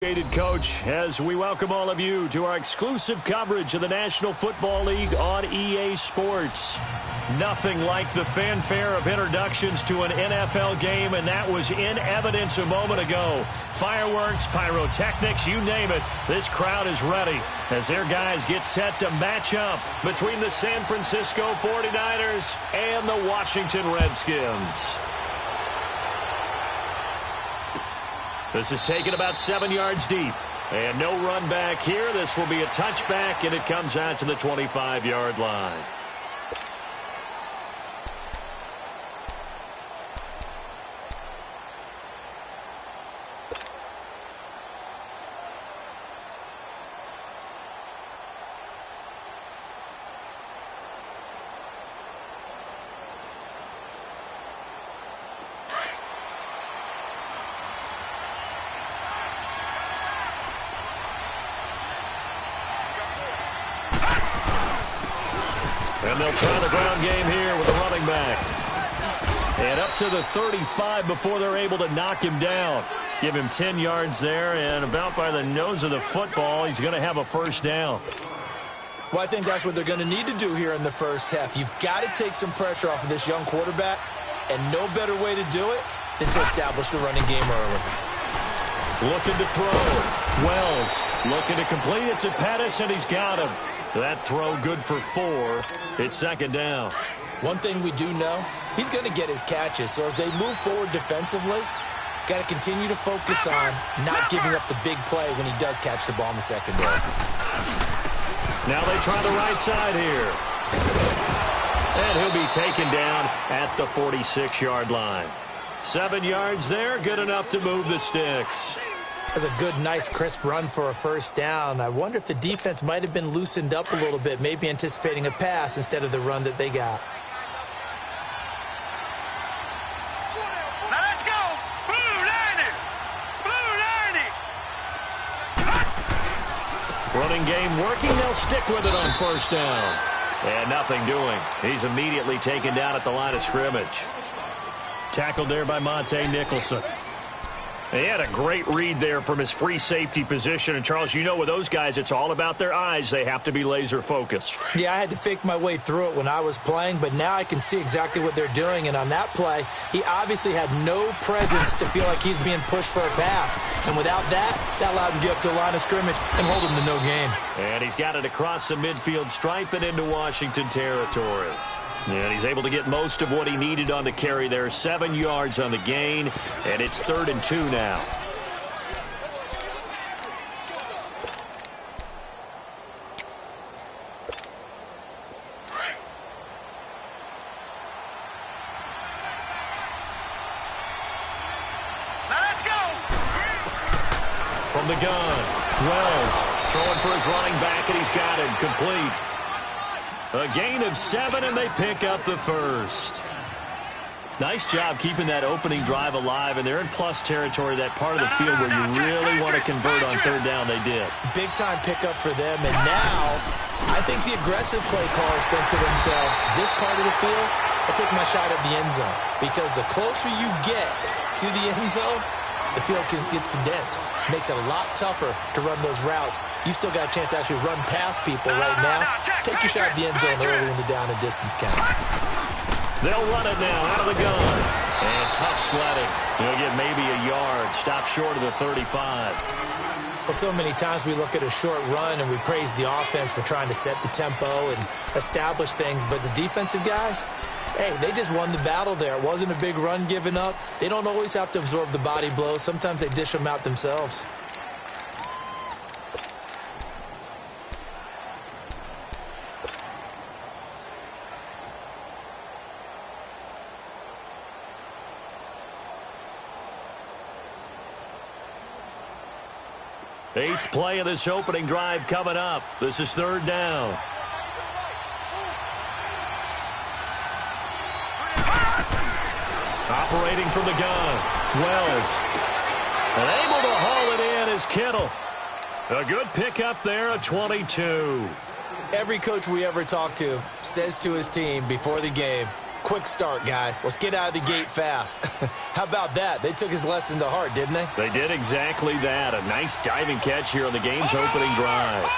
Coach, as we welcome all of you to our exclusive coverage of the National Football League on EA Sports. Nothing like the fanfare of introductions to an NFL game, and that was in evidence a moment ago. Fireworks, pyrotechnics, you name it, this crowd is ready as their guys get set to match up between the San Francisco 49ers and the Washington Redskins. This is taken about 7 yards deep. And no run back here. This will be a touchback, and it comes out to the 25-yard line. And they'll try the ground game here with a running back. And up to the 35 before they're able to knock him down. Give him 10 yards there, and about by the nose of the football, he's going to have a first down. Well, I think that's what they're going to need to do here in the first half. You've got to take some pressure off of this young quarterback, and no better way to do it than to establish the running game early. Looking to throw. Wells looking to complete it to Pettis, and he's got him. That throw good for 4. It's second down. One thing we do know, he's going to get his catches. So as they move forward defensively, got to continue to focus on not giving up the big play when he does catch the ball in the secondary. Now they try the right side here. And he'll be taken down at the 46-yard line. 7 yards there, good enough to move the sticks. That's a good, nice, crisp run for a first down. I wonder if the defense might have been loosened up a little bit, maybe anticipating a pass instead of the run that they got. Now let's go! Blue 90! Blue 90! Running game working. They'll stick with it on first down. And nothing doing. He's immediately taken down at the line of scrimmage. Tackled there by Monte Nicholson. He had a great read there from his free safety position. And, Charles, you know with those guys, it's all about their eyes. They have to be laser-focused. Yeah, I had to fake my way through it when I was playing, but now I can see exactly what they're doing. And on that play, he obviously had no presence to feel like he's being pushed for a pass. And without that, that allowed him to get up to the line of scrimmage and hold him to no gain. And he's got it across the midfield stripe and into Washington territory. And he's able to get most of what he needed on the carry there. 7 yards on the gain, and it's 3rd and 2 now. Now let's go! From the gun, Wells throwing for his running back, and he's got him complete. A gain of 7, and they pick up the first. Nice job keeping that opening drive alive, and they're in plus territory, that part of the field where you really want to convert on third down. They did. Big-time pickup for them, and now I think the aggressive play callers think to themselves, this part of the field, I'll take my shot at the end zone, because the closer you get to the end zone, the field gets condensed. Makes it a lot tougher to run those routes. You still got a chance to actually run past people right now. Take your shot at the end zone early in the down and distance count. They'll run it now out of the gun. And tough sledding. He'll get maybe a yard. Stop short of the 35. Well, so many times we look at a short run and we praise the offense for trying to set the tempo and establish things. But the defensive guys, hey, they just won the battle there. It wasn't a big run given up. They don't always have to absorb the body blows. Sometimes they dish them out themselves. Eighth play of this opening drive coming up. This is 3rd down. Operating from the gun, Wells. And able to haul it in is Kittle. A good pickup there, a 22. Every coach we ever talk to says to his team before the game, Quick start, guys. Let's get out of the gate fast. How about that? They took his lesson to heart, didn't they? They did exactly that. A nice diving catch here on the game's opening drive.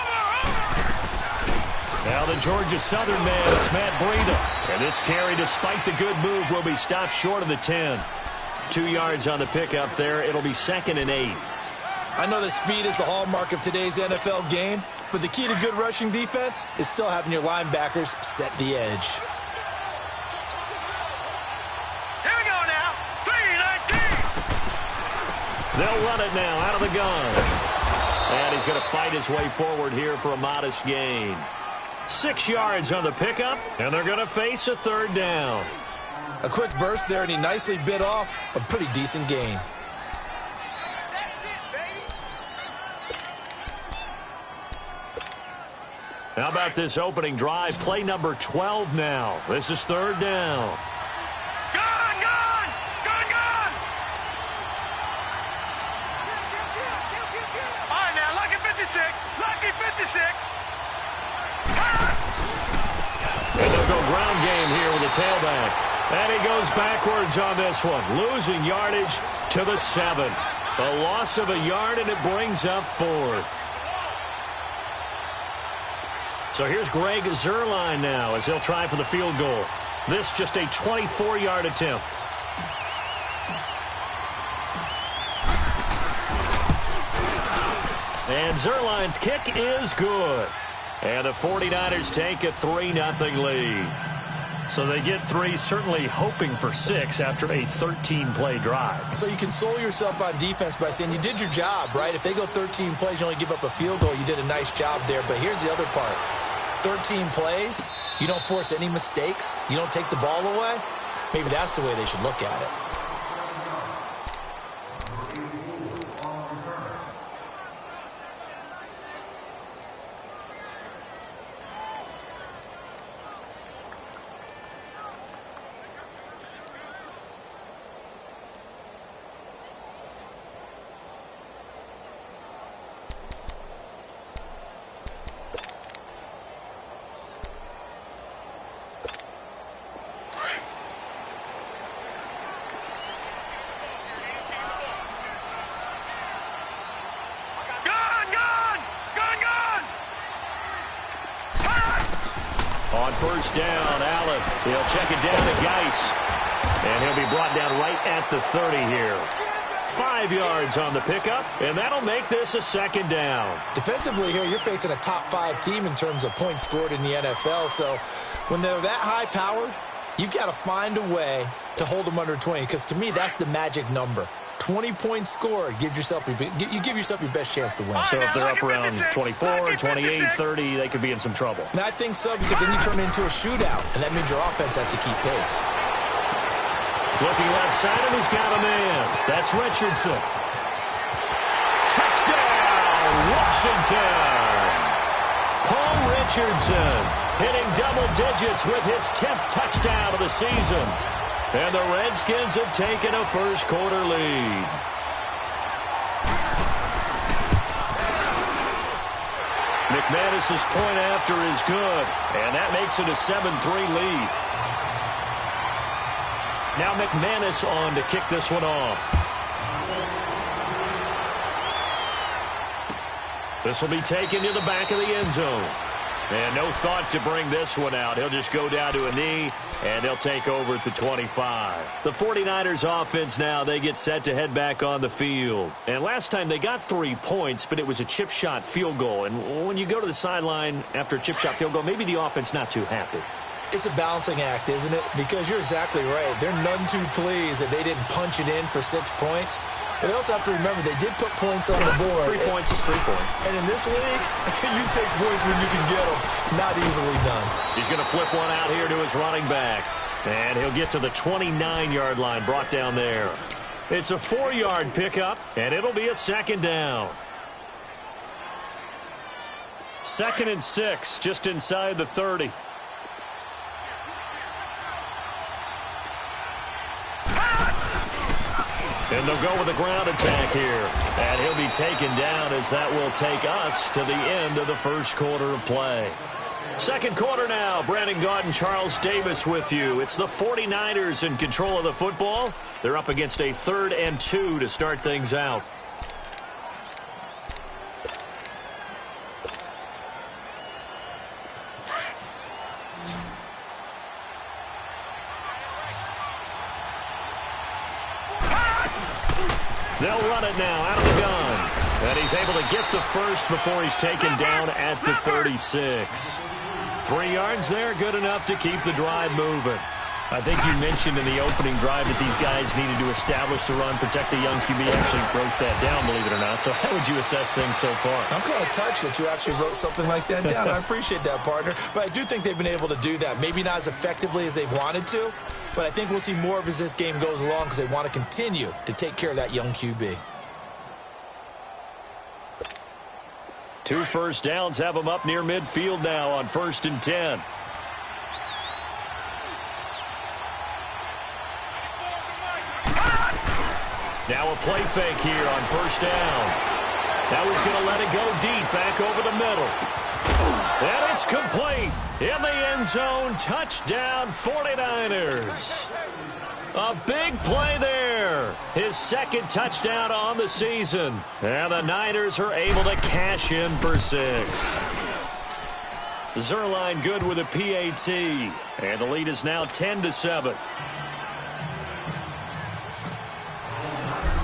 Now the Georgia Southern man, it's Matt Breida. And this carry, despite the good move, will be stopped short of the 10. 2 yards on the pickup there. It'll be 2nd and 8. I know that speed is the hallmark of today's NFL game, but the key to good rushing defense is still having your linebackers set the edge. Here we go now. 3-19. They'll run it now out of the gun. And he's going to fight his way forward here for a modest gain. 6 yards on the pickup, and they're going to face a 3rd down. A quick burst there, and he nicely bit off a pretty decent gain. How about this opening drive? Play number 12 now. This is 3rd down. Gone, gone, gone, gone. All right, now, lucky 56, lucky 56. And they'll go ground game here with the tailback. And he goes backwards on this one, losing yardage to the 7. A loss of a yard, and it brings up 4th. So here's Greg Zuerlein now as he'll try for the field goal. This just a 24-yard attempt. And Zuerlein's kick is good. And the 49ers take a 3-0 lead. So they get 3, certainly hoping for 6 after a 13-play drive. So you console yourself on defense by saying you did your job, right? If they go 13 plays, you only give up a field goal, you did a nice job there. But here's the other part. 13 plays, you don't force any mistakes, you don't take the ball away. Maybe that's the way they should look at it. On 1st down, Allen. He'll check it down to Geis. And he'll be brought down right at the 30 here. 5 yards on the pickup, and that'll make this a 2nd down. Defensively here, you're facing a top 5 team in terms of points scored in the NFL. So when they're that high-powered, you've got to find a way to hold them under 20. Because to me, that's the magic number. 20 points scored gives yourself you give yourself your best chance to win. So if they're up around 24, 28, 30, they could be in some trouble. And I think so, because then you turn it into a shootout, and that means your offense has to keep pace. Looking left side, and he's got a man. That's Richardson. Touchdown, Washington. Paul Richardson hitting double digits with his 10th touchdown of the season. And the Redskins have taken a first-quarter lead. McManus's point after is good, and that makes it a 7-3 lead. Now McManus on to kick this one off. This will be taken to the back of the end zone. And no thought to bring this one out. He'll just go down to a knee, and they'll take over at the 25. The 49ers offense now, they get set to head back on the field. And last time they got 3 points, but it was a chip shot field goal. And when you go to the sideline after a chip shot field goal, maybe the offense not too happy. It's a balancing act, isn't it? Because you're exactly right. They're none too pleased that they didn't punch it in for 6 points. But they also have to remember they did put points on the board. 3 points is 3 points. And in this league, you take points when you can get them. Not easily done. He's going to flip one out here to his running back. And he'll get to the 29-yard line, brought down there. It's a 4-yard pickup, and it'll be a 2nd down. 2nd and 6, just inside the 30. And they'll go with a ground attack here. And he'll be taken down as that will take us to the end of the first quarter of play. Second quarter now. Brandon Gaudin, Charles Davis with you. It's the 49ers in control of the football. They're up against a 3rd and 2 to start things out. They'll run it now out of the gun. And he's able to get the first before he's taken down at the 36. 3 yards there, good enough to keep the drive moving. I think you mentioned in the opening drive that these guys needed to establish the run, protect the young QB. Actually wrote that down, believe it or not. So how would you assess things so far? I'm kind of touched that you actually wrote something like that down. I appreciate that, partner. But I do think they've been able to do that. Maybe not as effectively as they've wanted to, but I think we'll see more of as this game goes along because they want to continue to take care of that young QB. 2 first downs have them up near midfield now on 1st and 10. Now a play fake here on 1st down. That was going to let it go deep back over the middle. And it's complete. In the end zone, touchdown 49ers. A big play there. His 2nd touchdown on the season. And the Niners are able to cash in for 6. Zuerlein good with a PAT. And the lead is now 10-7.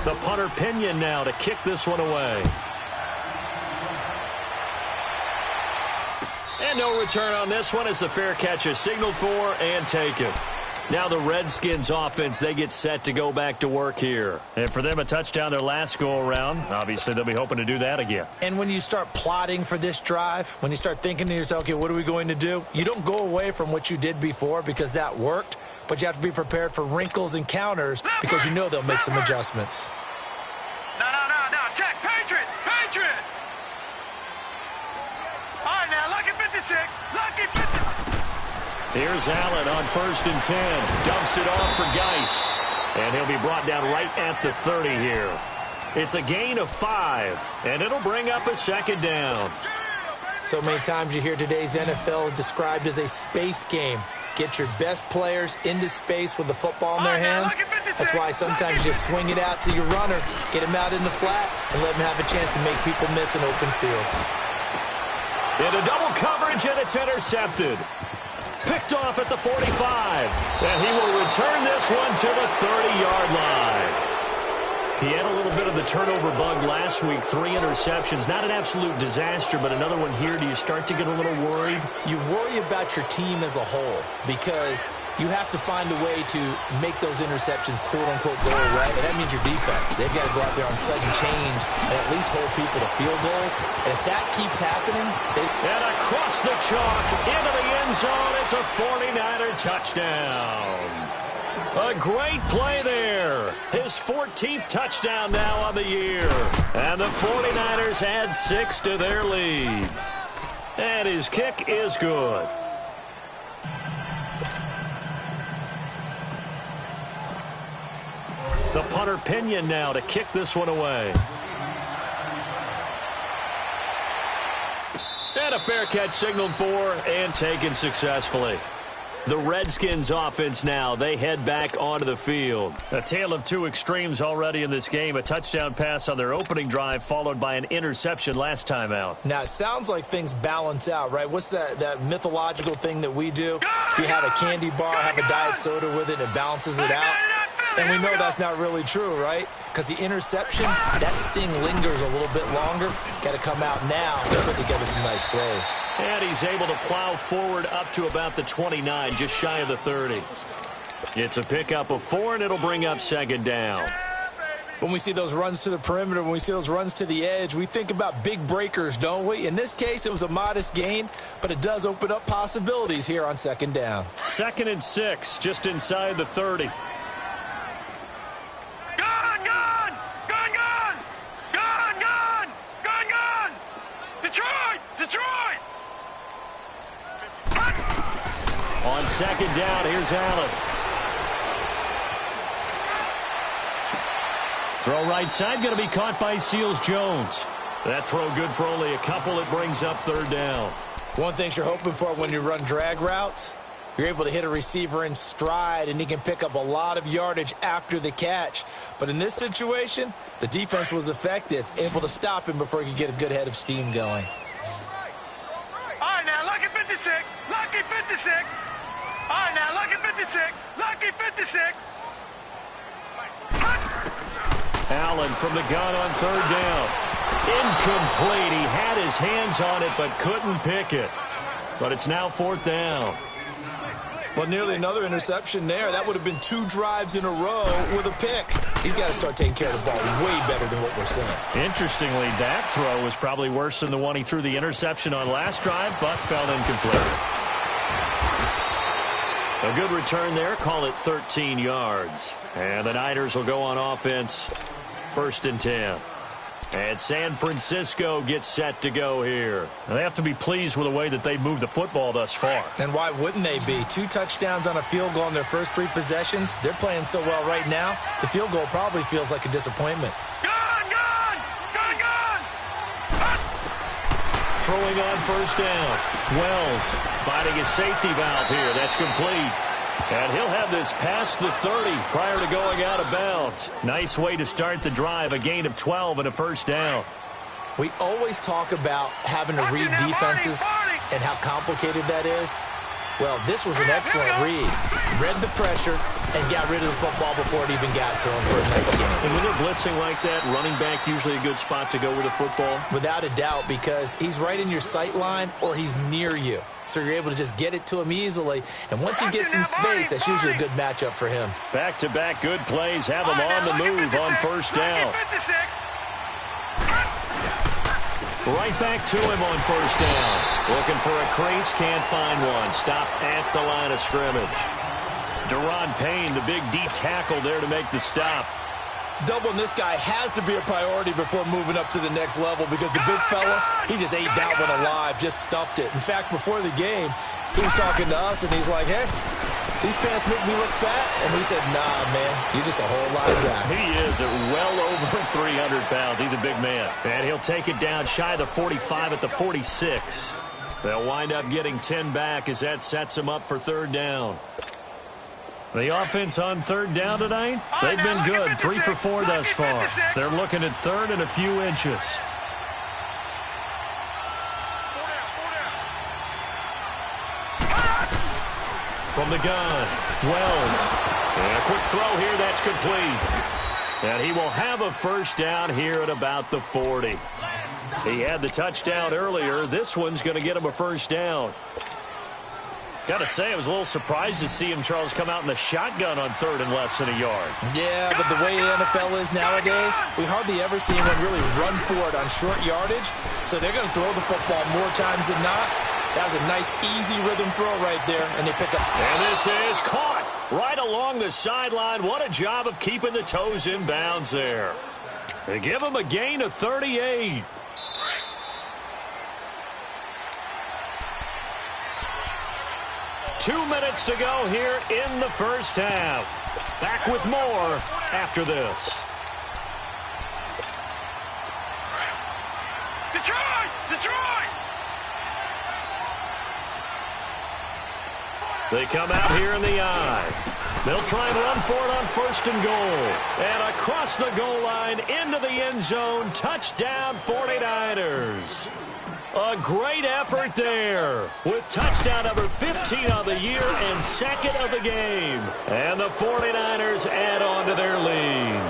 The punter Pinion now to kick this one away. And no return on this one as the fair catch is signaled for and taken. Now the Redskins offense, they get set to go back to work here. And for them, a touchdown their last go-around. Obviously, they'll be hoping to do that again. And when you start plotting for this drive, when you start thinking to yourself, okay, what are we going to do? You don't go away from what you did before because that worked, but you have to be prepared for wrinkles and counters because you know they'll make some adjustments. No. Check. Patriot. All right, now, lucky 56. Lucky 56. Here's Allen on 1st and 10. Dumps it off for Geis. And he'll be brought down right at the 30 here. It's a gain of 5, and it'll bring up a 2nd down. So many times you hear today's NFL described as a space game. Get your best players into space with the football in their hands. That's why sometimes you swing it out to your runner, get him out in the flat, and let him have a chance to make people miss an open field. Into double coverage, and it's intercepted. Picked off at the 45. And he will return this one to the 30-yard line. He had a little bit of the turnover bug last week, 3 interceptions. Not an absolute disaster, but another one here. Do you start to get a little worried? You worry about your team as a whole because you have to find a way to make those interceptions, quote-unquote, go away. And that means your defense. They've got to go out there on sudden change and at least hold people to field goals. And if that keeps happening, And across the chalk, into the end zone, it's a 49er touchdown. A great play there. His 14th touchdown now on the year. And the 49ers add 6 to their lead. And his kick is good. The punter Pinion now to kick this one away. And a fair catch signaled for and taken successfully. The Redskins offense now, they head back onto the field. A tale of 2 extremes already in this game. A touchdown pass on their opening drive followed by an interception last time out. Now, it sounds like things balance out, right? What's that mythological thing that we do? If you have a candy bar, have a diet soda with it, it balances it out. And we know that's not really true, right? Because the interception, that sting lingers a little bit longer. Got to come out now and put together some nice plays. And he's able to plow forward up to about the 29, just shy of the 30. It's a pickup of 4, and it'll bring up 2nd down. When we see those runs to the perimeter, when we see those runs to the edge, we think about big breakers, don't we? In this case, it was a modest gain, but it does open up possibilities here on 2nd down. 2nd and 6, just inside the 30. Detroit! On 2nd down, here's Allen. Throw right side, going to be caught by Seals-Jones. That throw good for only a couple. It brings up 3rd down. One thing you're hoping for when you run drag routes, you're able to hit a receiver in stride, and he can pick up a lot of yardage after the catch. But in this situation, the defense was effective, able to stop him before he could get a good head of steam going. All right, now, lucky 56. Lucky 56. All right, now, lucky 56. Lucky 56. Allen from the gun on third down. Incomplete. He had his hands on it but couldn't pick it. But it's now fourth down. Well, nearly another interception there. That would have been 2 drives in a row with a pick. He's got to start taking care of the ball way better than what we're seeing. Interestingly, that throw was probably worse than the one he threw the interception on last drive, but fell incomplete. A good return there. Call it 13 yards. And the Niners will go on offense. 1st and 10. And San Francisco gets set to go here. They have to be pleased with the way that they've moved the football thus far. And why wouldn't they be? 2 touchdowns on a field goal in their first 3 possessions. They're playing so well right now, the field goal probably feels like a disappointment. Gun, gun! Gun, gun! Throwing on 1st down. Wells finding a safety valve here. That's complete. And he'll have this past the 30 prior to going out of bounds. Nice way to start the drive, a gain of 12 and a 1st down. We always talk about having to read defenses and how complicated that is. Well, this was an excellent read. Read the pressure and got rid of the football before it even got to him for a nice game. And when they're blitzing like that, running back usually a good spot to go with the football? Without a doubt, because he's right in your sight line or he's near you. So you're able to just get it to him easily. And once he gets in space, that's usually a good matchup for him. Back-to-back good plays have him on the move on 1st down. Right back to him on 1st down. Looking for a crease, can't find one. Stopped at the line of scrimmage. Daron Payne, the big D tackle there to make the stop. Doubling this guy has to be a priority before moving up to the next level because the big fella, he just ate that one alive, just stuffed it. In fact, before the game, he was talking to us, and he's like, hey, these pants make me look fat. And we said, nah, man, you're just a whole lot of guy. He is at well over 300 pounds. He's a big man. And he'll take it down shy of the 45 at the 46. They'll wind up getting 10 back as that sets him up for 3rd down. The offense on 3rd down tonight, they've been good. 3 for 4 thus far. They're looking at 3rd and a few inches. From the gun, Wells. And a quick throw here, that's complete. And he will have a 1st down here at about the 40. He had the touchdown earlier. This one's going to get him a 1st down. Got to say, I was a little surprised to see him, Charles, come out in the shotgun on 3rd and less than a yard. Yeah, but the way the NFL is nowadays, we hardly ever see anyone really run for it on short yardage. So they're going to throw the football more times than not. That was a nice, easy rhythm throw right there, and they pick up. And this is caught right along the sideline. What a job of keeping the toes in bounds there. They give him a gain of 38. Two minutes to go here in the 1st half. Back with more after this. Detroit! Detroit! They come out here in the eye. They'll try and run for it on 1st and goal. And across the goal line into the end zone. Touchdown 49ers. A great effort there with touchdown number 15 of the year and 2nd of the game. And the 49ers add on to their lead.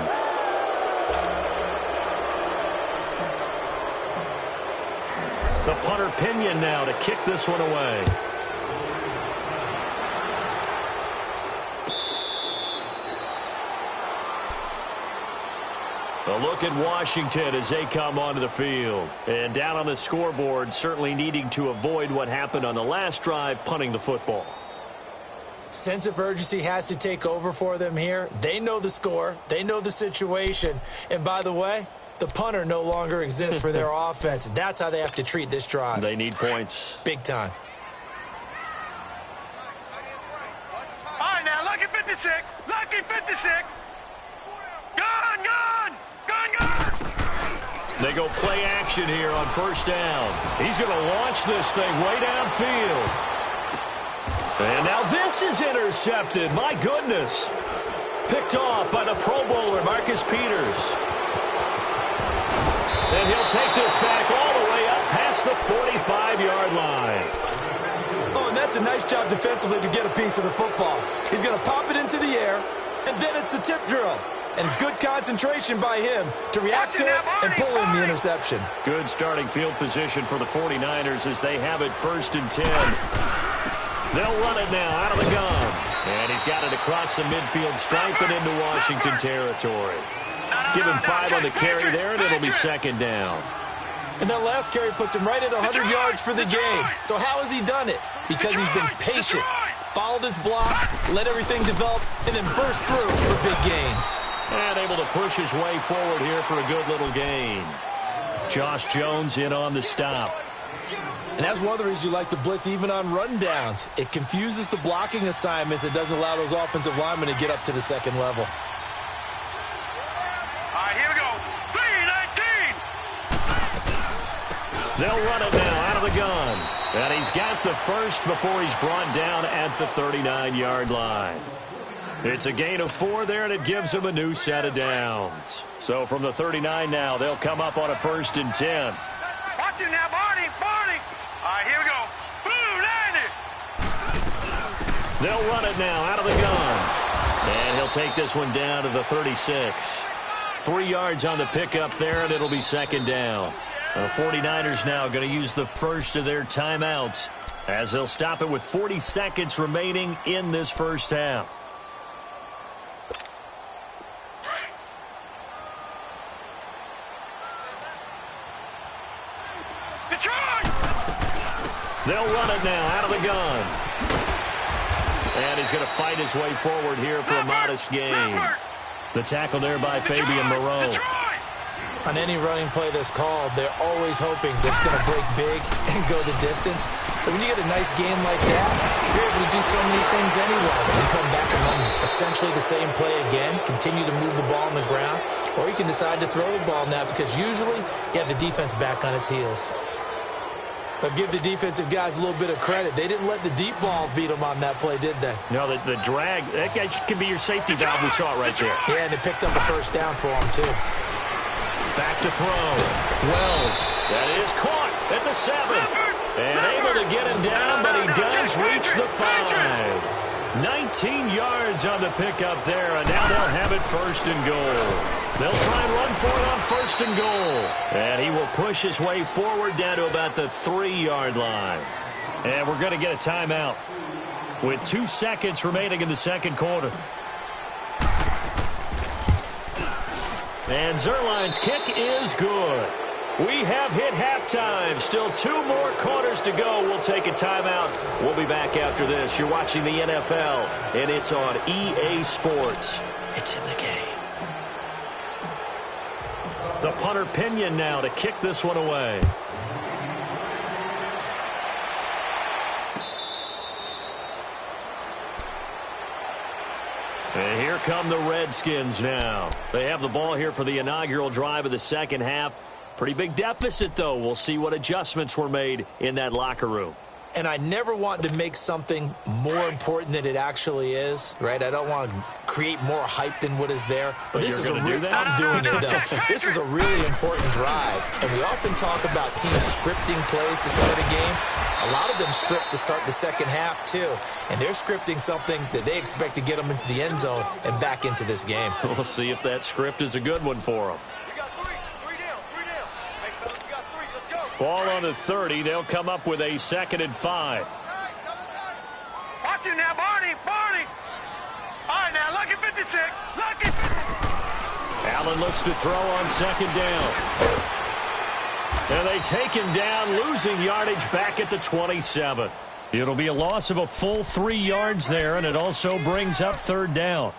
The punter Pinion now to kick this one away. A look at Washington as they come onto the field. And down on the scoreboard, certainly needing to avoid what happened on the last drive, punting the football. Sense of urgency has to take over for them here. They know the score. They know the situation. And by the way, the punter no longer exists for their offense. That's how they have to treat this drive. They need points. Big time. All right, now, lucky 56. Lucky 56. Gun, gun! Gun, gun! They They go play action here on first down. He's going to launch this thing way downfield. And now this is intercepted. My goodness. Picked off by the Pro Bowler, Marcus Peters. And he'll take this back all the way up past the 45-yard line. Oh, and that's a nice job defensively to get a piece of the football. He's going to pop it into the air, and then it's the tip drill. And good concentration by him to react to it and pull in the interception. Good starting field position for the 49ers as they have it 1st and 10. They'll run it now out of the gun. And he's got it across the midfield stripe and into Washington territory. Give him 5 on the carry there, and it'll be 2nd down. And that last carry puts him right at 100 yards for the game. So how has he done it? Because he's been patient, followed his blocks, let everything develop, and then burst through for big gains. And able to push his way forward here for a good little gain. Josh Jones in on the stop. And that's one of the reasons you like to blitz even on rundowns. It confuses the blocking assignments. It doesn't allow those offensive linemen to get up to the second level. All right, here we go. 3-19. They'll run it now out of the gun. And he's got the first before he's brought down at the 39-yard line. It's a gain of 4 there, and it gives him a new set of downs. So from the 39 now, they'll come up on a 1st and 10. Watch it now, Barney. Barney. All right, here we go. Blue 90. They'll run it now out of the gun. And he'll take this one down to the 36. 3 yards on the pickup there, and it'll be 2nd down. The 49ers now going to use the first of their timeouts as they'll stop it with 40 seconds remaining in this first half. They'll run it now out of the gun. And he's going to fight his way forward here for a modest gain. The tackle there by Fabian Moreau. On any running play that's called, they're always hoping that it's going to break big and go the distance. But when you get a nice game like that, you're able to do so many things anyway. You come back and run essentially the same play again, continue to move the ball on the ground, or you can decide to throw the ball now because usually you have the defense back on its heels. But give the defensive guys a little bit of credit. They didn't let the deep ball beat them on that play, did they? No, the drag, that guy can be your safety valve. We saw it right there. Yeah, and it picked up a first down for them, too. Back to throw. Wells, that is caught at the 7. And able to get him down, but he does reach the 5. 19 yards on the pickup there, and now they'll have it 1st and goal. They'll try and run for it on 1st and goal. And he will push his way forward down to about the 3-yard line. And we're going to get a timeout with 2 seconds remaining in the second quarter. And Zuerlein's kick is good. We have hit halftime. Still 2 more quarters to go. We'll take a timeout. We'll be back after this. You're watching the NFL, and it's on EA Sports. It's in the game. The punter Pinion now to kick this one away. And here come the Redskins now. They have the ball here for the inaugural drive of the second half. Pretty big deficit, though. We'll see what adjustments were made in that locker room. And I never want to make something more important than it actually is, right? I don't want to create more hype than what is there. But this is a do that? I'm doing it, though. This is a really important drive. And we often talk about teams scripting plays to start a game. A lot of them script to start the second half, too. And they're scripting something that they expect to get them into the end zone and back into this game. We'll see if that script is a good one for them. Ball on the 30. They'll come up with a 2nd and 5. Watch it now, Barney. Barney. All right, now, lucky 56. Lucky 56. Allen looks to throw on 2nd down. And they take him down, losing yardage back at the 27. It'll be a loss of a full 3 yards there, and it also brings up 3rd down.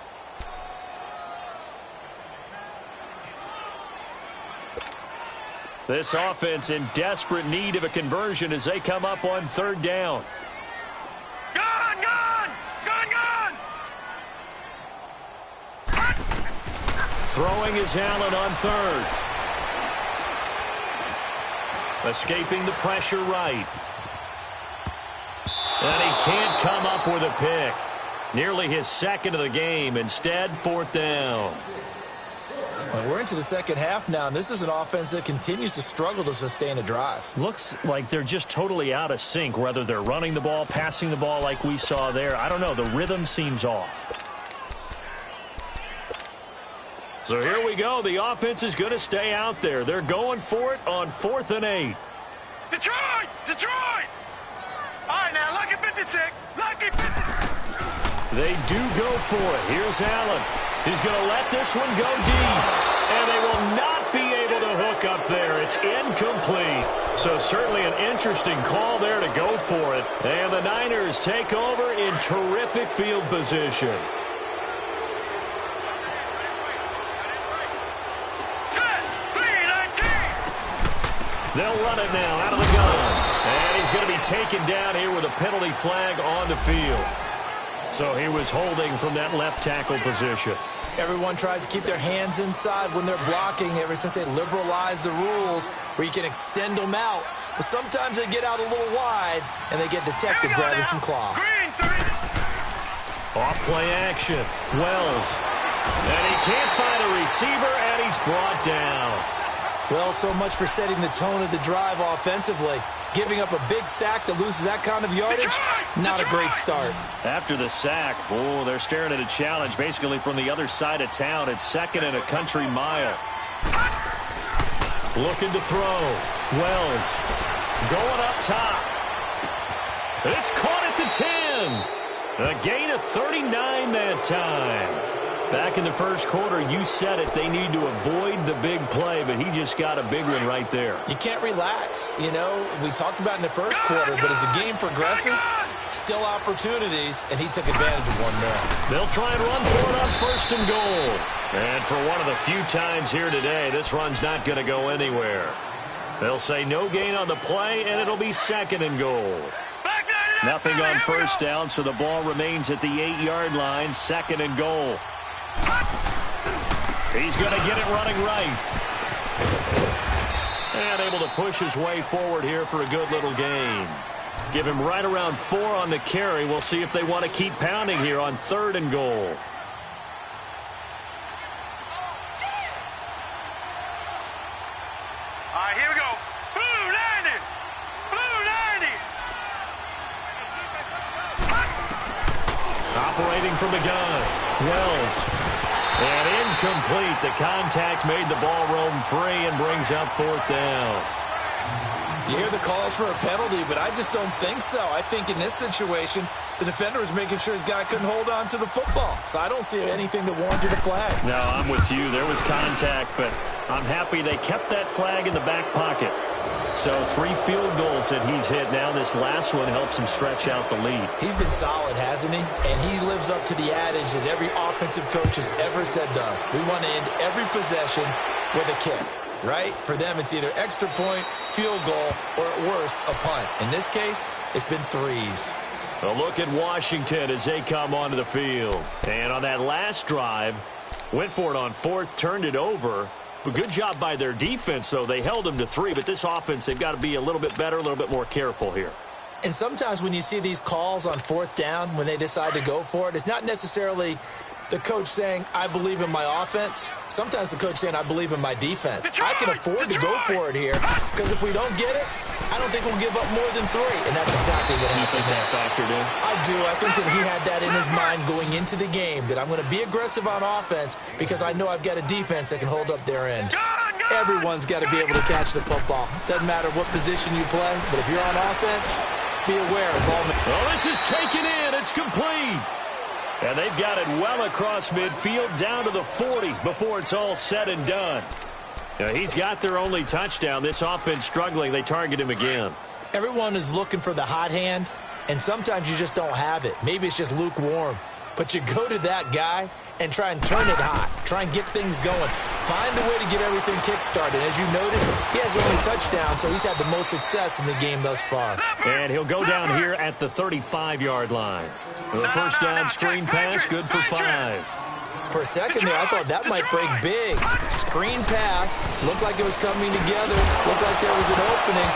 This offense in desperate need of a conversion as they come up on 3rd down. Gun, gun, gun, gun. Throwing is Allen on 3rd. Escaping the pressure right. And he can't come up with a pick. Nearly his second of the game. Instead, fourth down. Well, we're into the second half now, and this is an offense that continues to struggle to sustain a drive. Looks like they're just totally out of sync, whether they're running the ball, passing the ball like we saw there. I don't know. The rhythm seems off. So here we go. The offense is going to stay out there. They're going for it on 4th and 8. Detroit! Detroit! All right, now, lucky 56. Lucky 56. They do go for it. Here's Allen. He's going to let this one go deep. And they will not be able to hook up there. It's incomplete. So certainly an interesting call there to go for it. And the Niners take over in terrific field position. They'll run it now out of the gun. And he's going to be taken down here with a penalty flag on the field. So he was holding from that left tackle position. Everyone tries to keep their hands inside when they're blocking ever since they liberalized the rules where you can extend them out. But sometimes they get out a little wide and they get detected grabbing some cloth. Off play action. Wells. And he can't find a receiver, and he's brought down. Well, so much for setting the tone of the drive offensively. Giving up a big sack that loses that kind of yardage, not a great start. After the sack, oh, they're staring at a challenge basically from the other side of town. It's 2nd and a country mile. Looking to throw. Wells going up top. It's caught at the 10. A gain of 39 that time. Back in the first quarter, you said it, they need to avoid the big play, but he just got a big one right there. You can't relax. You know, we talked about in the first quarter, but as the game progresses, still opportunities, and he took advantage of one there. They'll try and run for it on 1st and goal. And for one of the few times here today, this run's not going to go anywhere. They'll say no gain on the play, and it'll be 2nd and goal. Nothing on 1st down, so the ball remains at the 8-yard line, 2nd and goal. He's going to get it running right. And able to push his way forward here for a good little gain. Give him right around 4 on the carry. We'll see if they want to keep pounding here on 3rd and goal. All right, here we go. Blue 90. Blue 90. Operating from the gun. Wells. And incomplete. The contact made the ball roam free and brings up 4th down. You hear the calls for a penalty, but I just don't think so. I think in this situation, the defender was making sure his guy couldn't hold on to the football. So I don't see anything that warranted a flag. No, I'm with you. There was contact, but I'm happy they kept that flag in the back pocket. So 3 field goals that he's hit now. This last one helps him stretch out the lead. He's been solid, hasn't he? And he lives up to the adage that every offensive coach has ever said to us. We want to end every possession with a kick, right? For them, it's either extra point, field goal, or at worst, a punt. In this case, it's been 3s. A look at Washington as they come onto the field. And on that last drive, went for it on 4th, turned it over. But good job by their defense, though. They held them to 3, but this offense, they've got to be a little bit better, a little bit more careful here. And sometimes when you see these calls on 4th down, when they decide to go for it, it's not necessarily the coach saying, I believe in my offense. Sometimes the coach saying, I believe in my defense. I can afford to go for it here, because if we don't get it, I don't think we'll give up more than 3. And that's exactly what happened there. Factored in? I do. I think that he had that in his mind going into the game, that I'm going to be aggressive on offense because I know I've got a defense that can hold up their end. Everyone's got to be able to catch the football. Doesn't matter what position you play, but if you're on offense, be aware of ball. Well, this is taken in. It's complete. And they've got it well across midfield down to the 40 before it's all said and done. Now, he's got their only touchdown. This offense struggling. They target him again. Everyone is looking for the hot hand, and sometimes you just don't have it. Maybe it's just lukewarm. But you go to that guy and try and turn it hot. Try and get things going. Find a way to get everything kick-started. As you noted, he has the only touchdown, so he's had the most success in the game thus far. And he'll go down here at the 35-yard line. The first down screen pass, good for 5. For a second there, I thought that might break big. Screen pass. Looked like it was coming together. Looked like there was an opening.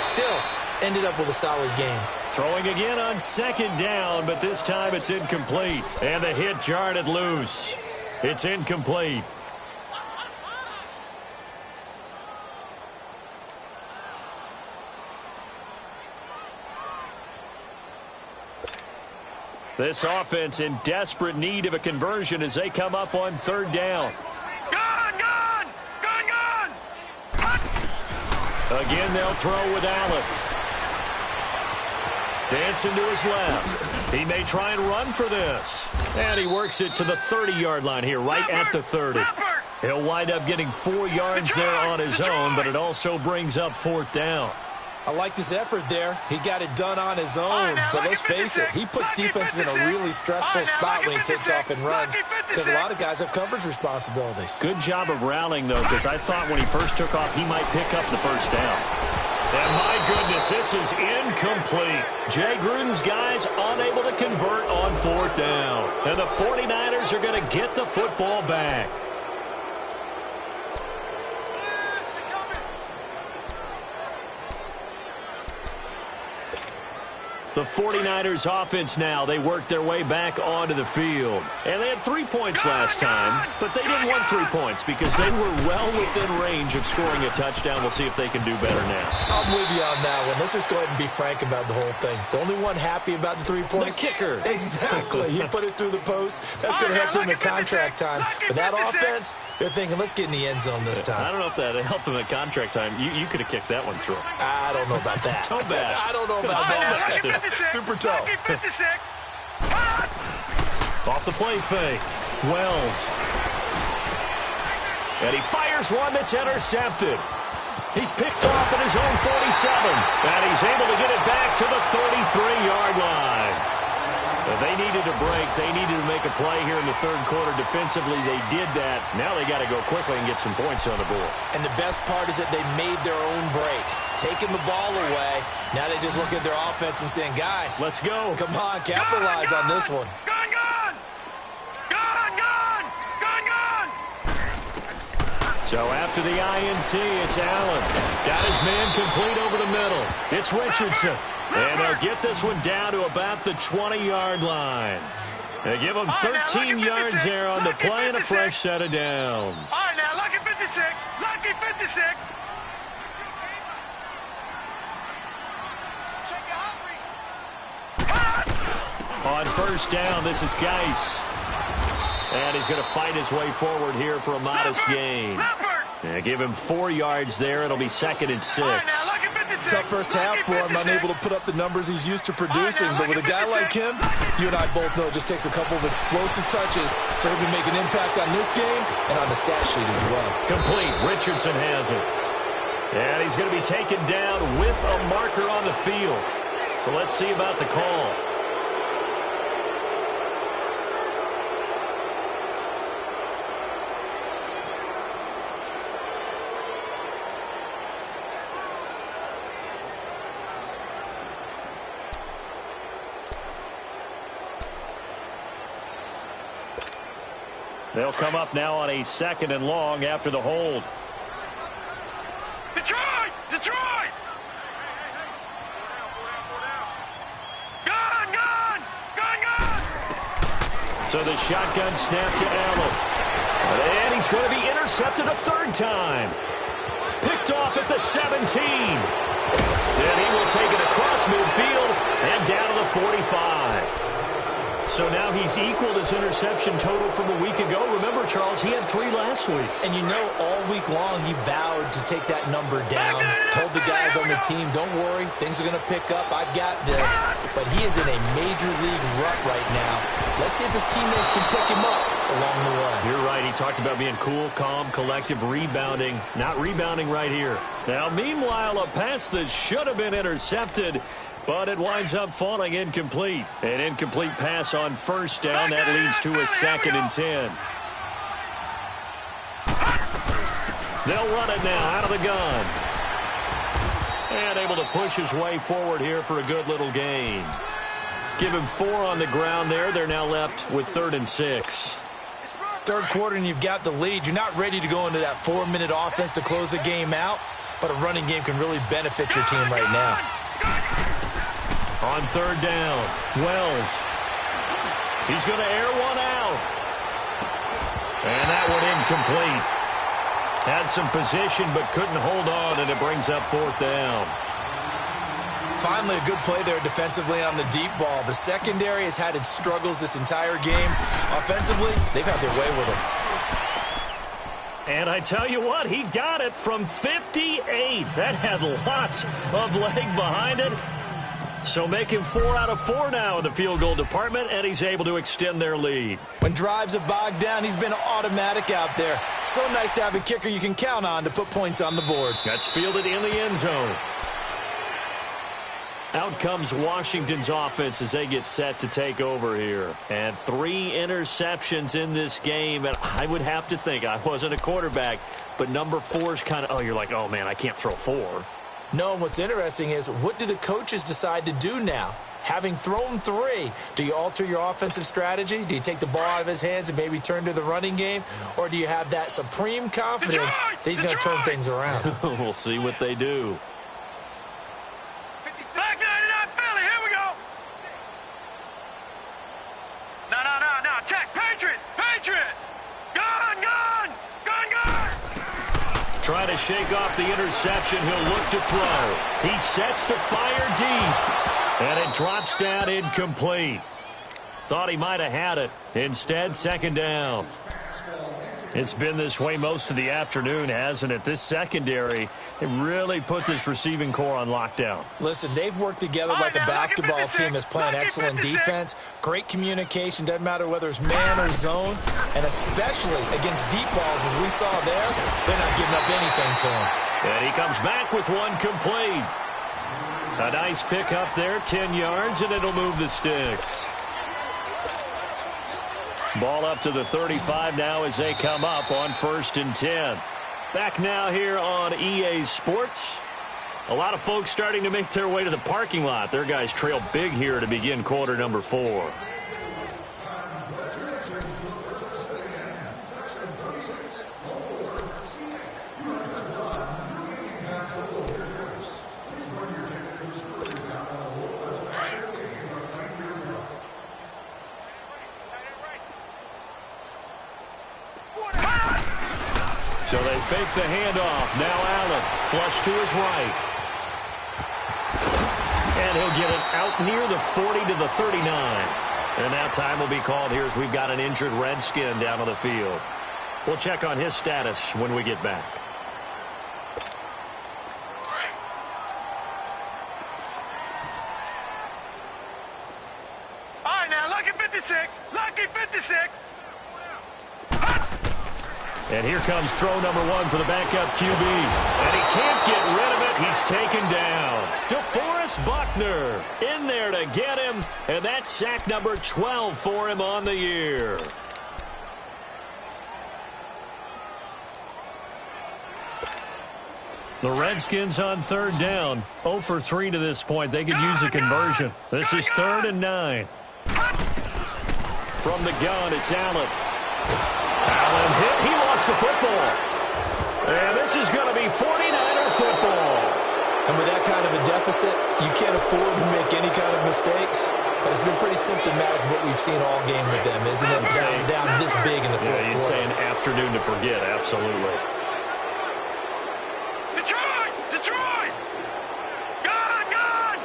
Still, ended up with a solid game. Throwing again on second down, but this time it's incomplete. And the hit jarred it loose. It's incomplete. This offense in desperate need of a conversion as they come up on third down. Gone! Again, they'll throw with Allen. Dancing to his left. He may try and run for this. And he works it to the 30-yard line here, right at the 30. He'll wind up getting 4 yards there on his own, but it also brings up fourth down. I liked his effort there. He got it done on his own. But let's face it, he puts defenses in a really stressful spot when he takes off and runs because a lot of guys have coverage responsibilities. Good job of rallying, though, because I thought when he first took off, he might pick up the first down. And my goodness, this is incomplete. Jay Gruden's guys unable to convert on fourth down. And the 49ers are going to get the football back. The 49ers offense now, they work their way back onto the field. And they had 3 points last time, but they didn't want 3 points because they were well within range of scoring a touchdown. We'll see if they can do better now. I'm with you on that one. Let's just go ahead and be frank about the whole thing. The only one happy about the 3-point? The kicker. Exactly. He put it through the post. That's going to help him in contract time. But that offense, they're thinking, let's get in the end zone this time. I don't know if that helped him at contract time. You could have kicked that one through. I don't know about that. Toe bash. I don't know about that. Super toe. Off the play fake. Wells. And he fires one that's intercepted. He's picked off at his own 47. And he's able to get it back to the 33-yard line. They needed a break. They needed to make a play here in the third quarter. Defensively, they did that. Now they got to go quickly and get some points on the board. And the best part is that they made their own break. Taking the ball away. Now they just look at their offense and saying, guys, let's go. Come on, capitalize on this one. So after the INT, it's Allen. Got his man complete over the middle. It's Richardson. And they'll get this one down to about the 20-yard line. They give him 13 yards there on the play and a fresh set of downs. All right, now, lucky 56. Lucky 56. On first down, this is Geis. And he's going to fight his way forward here for a modest gain. And give him 4 yards there. It'll be 2nd and 6. Tough first half for him, unable to put up the numbers he's used to producing. But with a guy like him, you and I both know it just takes a couple of explosive touches for him to make an impact on this game and on the stat sheet as well. Complete. Richardson has it. And he's going to be taken down with a marker on the field. So let's see about the call. They'll come up now on a 2nd and long after the hold. Detroit! Detroit! Gone! Gone! Gone! Gone! So the shotgun snap to Allen. And he's going to be intercepted a 3rd time. Picked off at the 17. And he will take it across midfield and down to the 45. So now he's equaled his interception total from a week ago. Remember, Charles, he had 3 last week. And you know, all week long he vowed to take that number down. Told the guys on the team, don't worry, things are going to pick up. I've got this. But he is in a major league rut right now. Let's see if his teammates can pick him up along the way. You're right. He talked about being cool, calm, collective, rebounding. Not rebounding right here. Now, meanwhile, a pass that should have been intercepted, but it winds up falling incomplete. An incomplete pass on first down. That leads to a 2nd and 10. They'll run it now out of the gun. And able to push his way forward here for a good little gain. Give him 4 on the ground there. They're now left with 3rd and 6. third quarter and you've got the lead, you're not ready to go into that 4-minute offense to close the game out, but a running game can really benefit your team right now. On third down, Wells. He's going to air one out. And that one incomplete. Had some position but couldn't hold on, and it brings up fourth down. Finally, a good play there defensively on the deep ball. The secondary has had its struggles this entire game. Offensively, they've had their way with it. And I tell you what, he got it from 58. That had lots of leg behind it. So make him 4 out of 4 now in the field goal department, and he's able to extend their lead. When drives have bogged down, he's been automatic out there. So nice to have a kicker you can count on to put points on the board. That's fielded in the end zone. Out comes Washington's offense as they get set to take over here. And 3 interceptions in this game. And I would have to think, I wasn't a quarterback, but number 4 is kind of, oh, you're like, oh, man, I can't throw 4. No, what's interesting is, what do the coaches decide to do now? Having thrown 3, do you alter your offensive strategy? Do you take the ball out of his hands and maybe turn to the running game? Or do you have that supreme confidence that he's going to turn things around? We'll see what they do. Black 99 Philly, here we go. No. Check. Patriot. Gun. Trying to shake off the interception. He'll look to throw. He sets to fire deep. And it drops down incomplete. Thought he might have had it. Instead, second down. It's been this way most of the afternoon, hasn't it? This secondary, it really put this receiving core on lockdown. Listen, they've worked together like a basketball team that's playing excellent defense. Great communication, doesn't matter whether it's man or zone. And especially against deep balls, as we saw there, they're not giving up anything to him. And he comes back with one complete. A nice pick up there, 10 yards, and it'll move the sticks. Ball up to the 35 now as they come up on 1st and 10. Back now here on EA Sports. A lot of folks starting to make their way to the parking lot. Their guys trail big here to begin quarter number 4. So they fake the handoff. Now Allen, flush to his right. And he'll get it out near the 40 to the 39. And now time will be called here as we've got an injured Redskin down on the field. We'll check on his status when we get back. All right, now, lucky 56. Lucky 56. And here comes throw number 1 for the backup QB. And he can't get rid of it. He's taken down. DeForest Buckner in there to get him. And that's sack number 12 for him on the year. The Redskins on third down. 0 for 3 to this point. They could use a conversion. This is 3rd and 9. From the gun, it's Allen. Allen hit. He lost the football. And this is going to be 49er football. And with that kind of a deficit, you can't afford to make any kind of mistakes. But it's been pretty symptomatic of what we've seen all game with them, isn't it? Down this big in the fourth quarter. You'd say an afternoon to forget, absolutely. Detroit! Gun!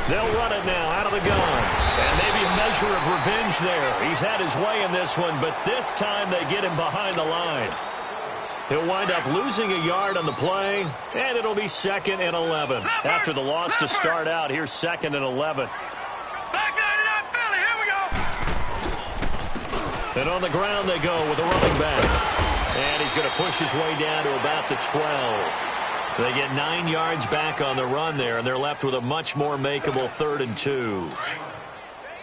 They'll run it now out of the gun. And maybe a measure of revenge there. He's had his way in this one, but this time they get him behind the line. He'll wind up losing a yard on the play, and it'll be 2nd and 11. After the loss to start out, here's 2nd and 11. Black 99 Philly, here we go. And on the ground they go with a running back. And he's going to push his way down to about the 12. They get 9 yards back on the run there, and they're left with a much more makeable 3rd and 2.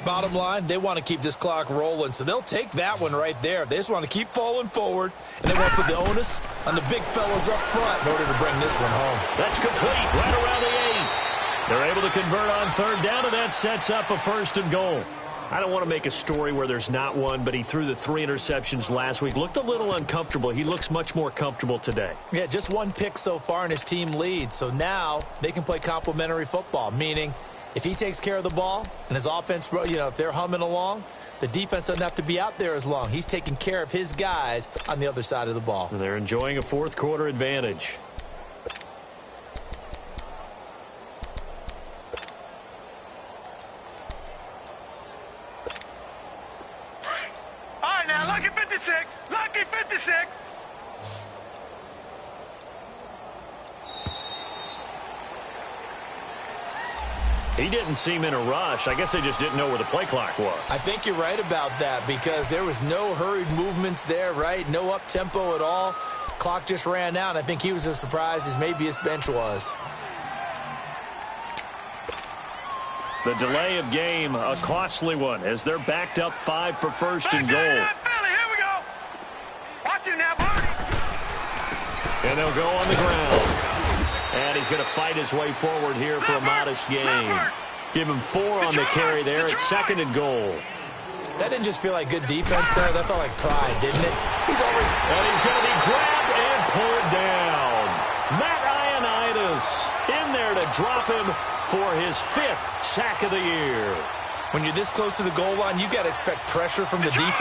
Bottom line, they want to keep this clock rolling, so they'll take that one right there. They just want to keep falling forward, and they want to put the onus on the big fellas up front in order to bring this one home. That's complete, right around the 8. They're able to convert on third down, and that sets up a 1st and goal. I don't want to make a story where there's not one, but he threw the 3 interceptions last week. Looked a little uncomfortable. He looks much more comfortable today. Yeah, just 1 pick so far and his team leads. So now they can play complementary football, meaning if he takes care of the ball and his offense, if they're humming along, the defense doesn't have to be out there as long. He's taking care of his guys on the other side of the ball. They're enjoying a fourth quarter advantage. All right, now, lucky 56. Lucky 56. He didn't seem in a rush. I guess they just didn't know where the play clock was. I think you're right about that because there was no hurried movements there, right? No up-tempo at all. Clock just ran out. I think he was as surprised as maybe his bench was. The delay of game, a costly one, as they're backed up 5 for first and goal. Philly, here we go. Watch it now, Barney. And they'll go on the ground. And he's going to fight his way forward here for a modest gain. Give him 4 on the carry there at 2nd and goal. That didn't just feel like good defense there. That felt like pride, didn't it? And he's going to be grabbed and pulled down. Matt Ioannidis in there to drop him for his 5th sack of the year. When you're this close to the goal line, you've got to expect pressure from the defense.